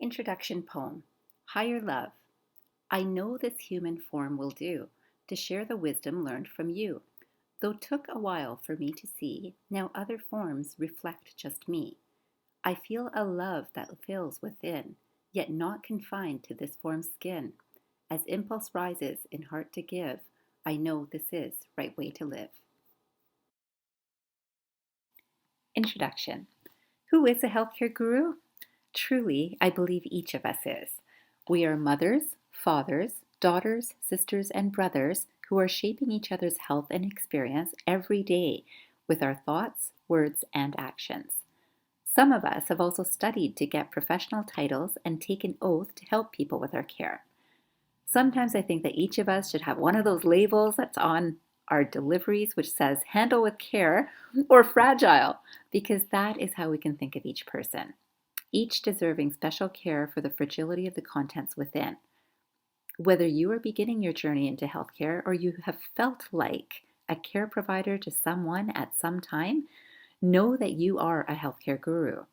Introduction poem. Higher love. I know this human form will do to share the wisdom learned from you. Though took a while for me to see, now other forms reflect just me. I feel a love that fills within, yet not confined to this form's skin. As impulse rises in heart to give, I know this is right way to live. Introduction. Who is a healthcare guru? Truly, I believe each of us is. We are mothers, fathers, daughters, sisters, and brothers who are shaping each other's health and experience every day with our thoughts, words, and actions. Some of us have also studied to get professional titles and taken oath to help people with our care. Sometimes I think that each of us should have one of those labels that's on our deliveries which says handle with care or fragile, because that is how we can think of each person, each deserving special care for the fragility of the contents within. Whether you are beginning your journey into healthcare or you have felt like a care provider to someone at some time, know that you are a healthcare guru.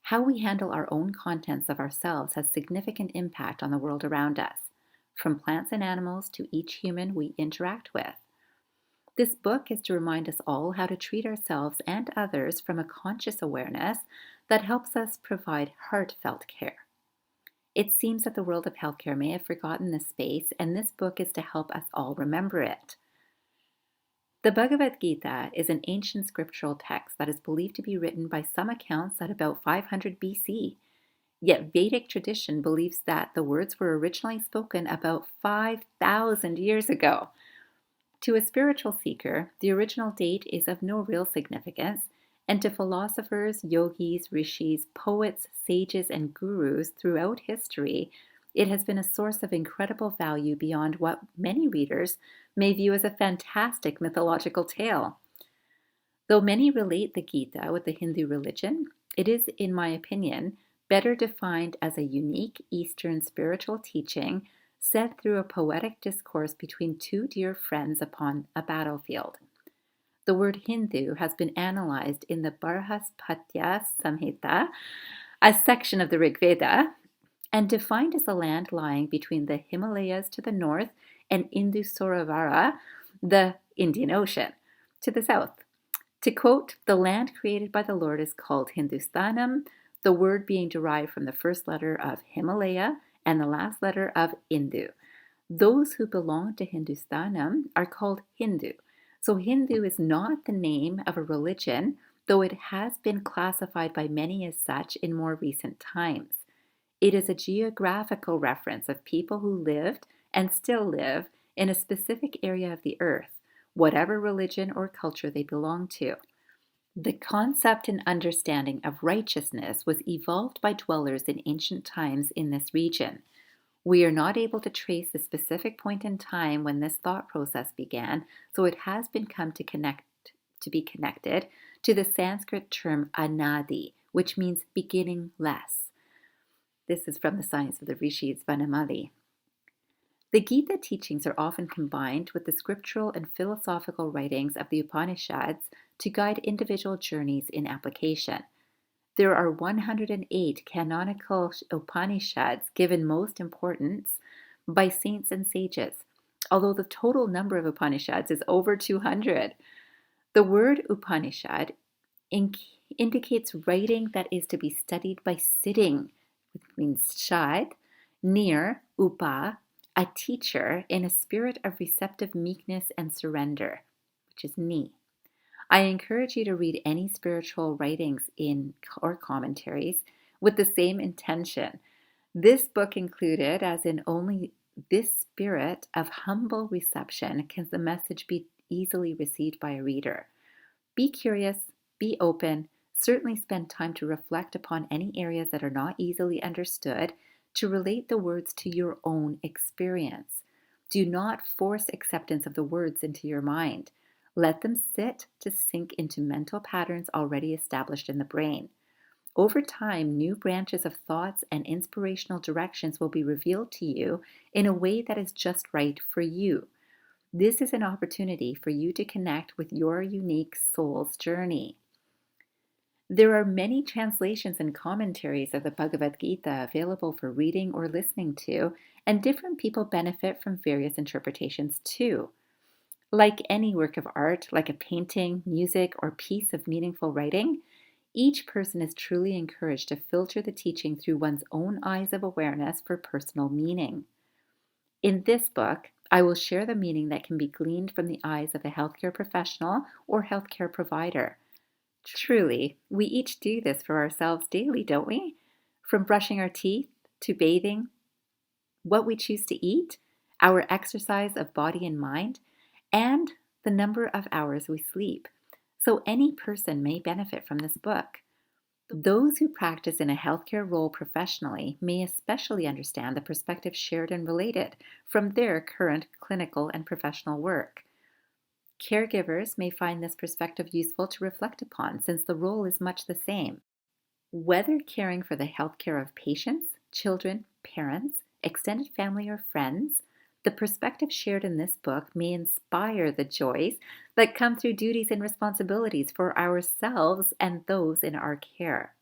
How we handle our own contents of ourselves has significant impact on the world around us, from plants and animals to each human we interact with. This book is to remind us all how to treat ourselves and others from a conscious awareness that helps us provide heartfelt care. It seems that the world of healthcare may have forgotten this space, and this book is to help us all remember it. The Bhagavad Gita is an ancient scriptural text that is believed to be written by some accounts at about 500 BC. Yet Vedic tradition believes that the words were originally spoken about 5,000 years ago. To a spiritual seeker, the original date is of no real significance, and to philosophers, yogis, rishis, poets, sages, and gurus throughout history, it has been a source of incredible value beyond what many readers may view as a fantastic mythological tale. Though many relate the Gita with the Hindu religion, it is, in my opinion, better defined as a unique Eastern spiritual teaching said through a poetic discourse between two dear friends upon a battlefield. The word Hindu has been analyzed in the Barhaspatya Samhita, a section of the Rig Veda, and defined as the land lying between the Himalayas to the north and Indus-Sarovara, the Indian Ocean, to the south. To quote, the land created by the Lord is called Hindustanam, the word being derived from the first letter of Himalaya and the last letter of Indu. Those who belong to Hindustanam are called Hindu. So Hindu is not the name of a religion, though it has been classified by many as such in more recent times. It is a geographical reference of people who lived and still live in a specific area of the earth, whatever religion or culture they belong to. The concept and understanding of righteousness was evolved by dwellers in ancient times in this region. We are not able to trace the specific point in time when this thought process began, so it has been come to be connected to the Sanskrit term anadi, which means beginning less. This is from the Science of the Rishis, Vanamali. The Gita teachings are often combined with the scriptural and philosophical writings of the Upanishads to guide individual journeys in application. There are 108 canonical Upanishads given most importance by saints and sages, although the total number of Upanishads is over 200. The word Upanishad indicates writing that is to be studied by sitting, which means shad, near upa, a teacher in a spirit of receptive meekness and surrender, which is ni. I encourage you to read any spiritual writings or commentaries with the same intention. This book included, as in only this spirit of humble reception can the message be easily received by a reader. Be curious, be open, certainly spend time to reflect upon any areas that are not easily understood, to relate the words to your own experience. Do not force acceptance of the words into your mind. Let them sit to sink into mental patterns already established in the brain. Over time, new branches of thoughts and inspirational directions will be revealed to you in a way that is just right for you. This is an opportunity for you to connect with your unique soul's journey. There are many translations and commentaries of the Bhagavad Gita available for reading or listening to, and different people benefit from various interpretations too. Like any work of art, like a painting, music, or piece of meaningful writing, each person is truly encouraged to filter the teaching through one's own eyes of awareness for personal meaning. In this book, I will share the meaning that can be gleaned from the eyes of a healthcare professional or healthcare provider. Truly, we each do this for ourselves daily, don't we? From brushing our teeth to bathing, what we choose to eat, our exercise of body and mind, and the number of hours we sleep. So any person may benefit from this book. Those who practice in a healthcare role professionally may especially understand the perspectives shared and related from their current clinical and professional work. Caregivers may find this perspective useful to reflect upon since the role is much the same. Whether caring for the healthcare of patients, children, parents, extended family, or friends, the perspective shared in this book may inspire the joys that come through duties and responsibilities for ourselves and those in our care.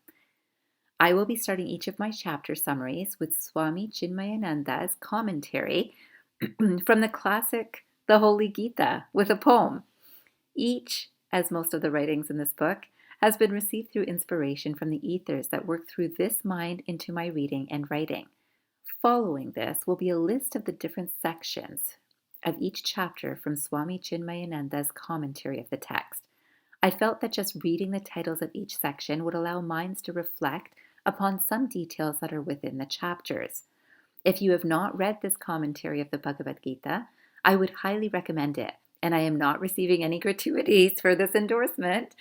I will be starting each of my chapter summaries with Swami Chinmayananda's commentary from the classic The Holy Gita with a poem. Each, as most of the writings in this book, has been received through inspiration from the ethers that work through this mind into my reading and writing. Following this will be a list of the different sections of each chapter from Swami Chinmayananda's commentary of the text. I felt that just reading the titles of each section would allow minds to reflect upon some details that are within the chapters. If you have not read this commentary of the Bhagavad Gita, I would highly recommend it, and I am not receiving any gratuities for this endorsement.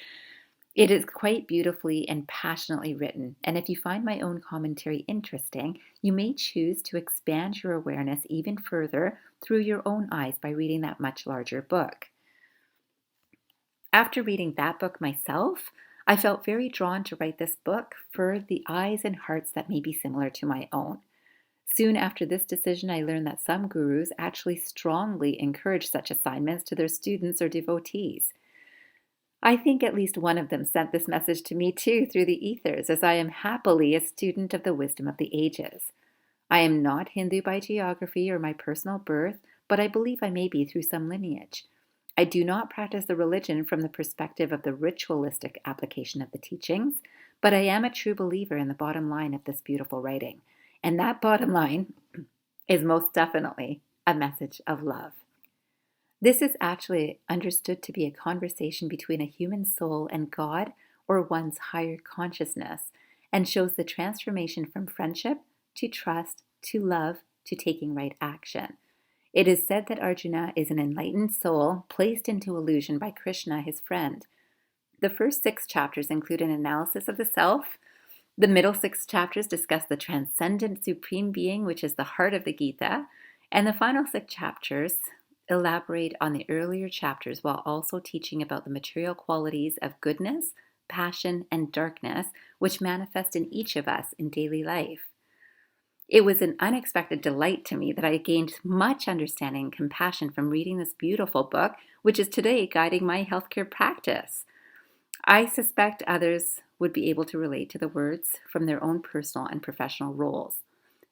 It is quite beautifully and passionately written, and if you find my own commentary interesting, you may choose to expand your awareness even further through your own eyes by reading that much larger book. After reading that book myself, I felt very drawn to write this book for the eyes and hearts that may be similar to my own. Soon after this decision, I learned that some gurus actually strongly encourage such assignments to their students or devotees. I think at least one of them sent this message to me too through the ethers, as I am happily a student of the wisdom of the ages. I am not Hindu by geography or my personal birth, but I believe I may be through some lineage. I do not practice the religion from the perspective of the ritualistic application of the teachings, but I am a true believer in the bottom line of this beautiful writing. And that bottom line is most definitely a message of love. This is actually understood to be a conversation between a human soul and God or one's higher consciousness, and shows the transformation from friendship to trust to love to taking right action. It is said that Arjuna is an enlightened soul placed into illusion by Krishna, his friend. The first 6 chapters include an analysis of the self. The middle 6 chapters discuss the transcendent supreme being, which is the heart of the Gita. And the final 6 chapters elaborate on the earlier chapters while also teaching about the material qualities of goodness, passion, and darkness, which manifest in each of us in daily life. It was an unexpected delight to me that I gained much understanding and compassion from reading this beautiful book, which is today guiding my healthcare practice. I suspect others would be able to relate to the words from their own personal and professional roles.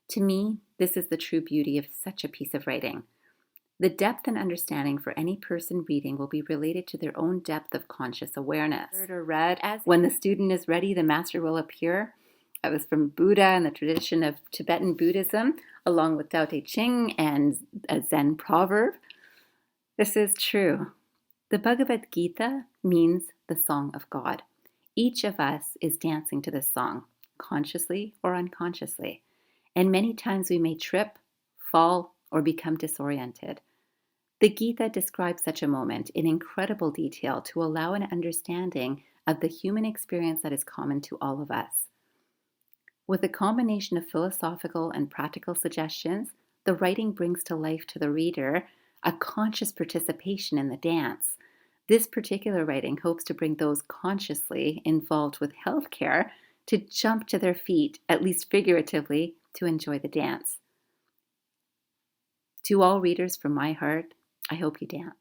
To me, this is the true beauty of such a piece of writing. The depth and understanding for any person reading will be related to their own depth of conscious awareness. Heard or read as when the student is ready, the master will appear. That was from Buddha and the tradition of Tibetan Buddhism, along with Tao Te Ching and a Zen proverb. This is true. The Bhagavad Gita means the song of God. Each of us is dancing to this song, consciously or unconsciously. And many times we may trip, fall, or become disoriented. The Gita describes such a moment in incredible detail to allow an understanding of the human experience that is common to all of us. With a combination of philosophical and practical suggestions, the writing brings to life to the reader a conscious participation in the dance. This particular writing hopes to bring those consciously involved with healthcare to jump to their feet, at least figuratively, to enjoy the dance. To all readers from my heart, I hope you dance.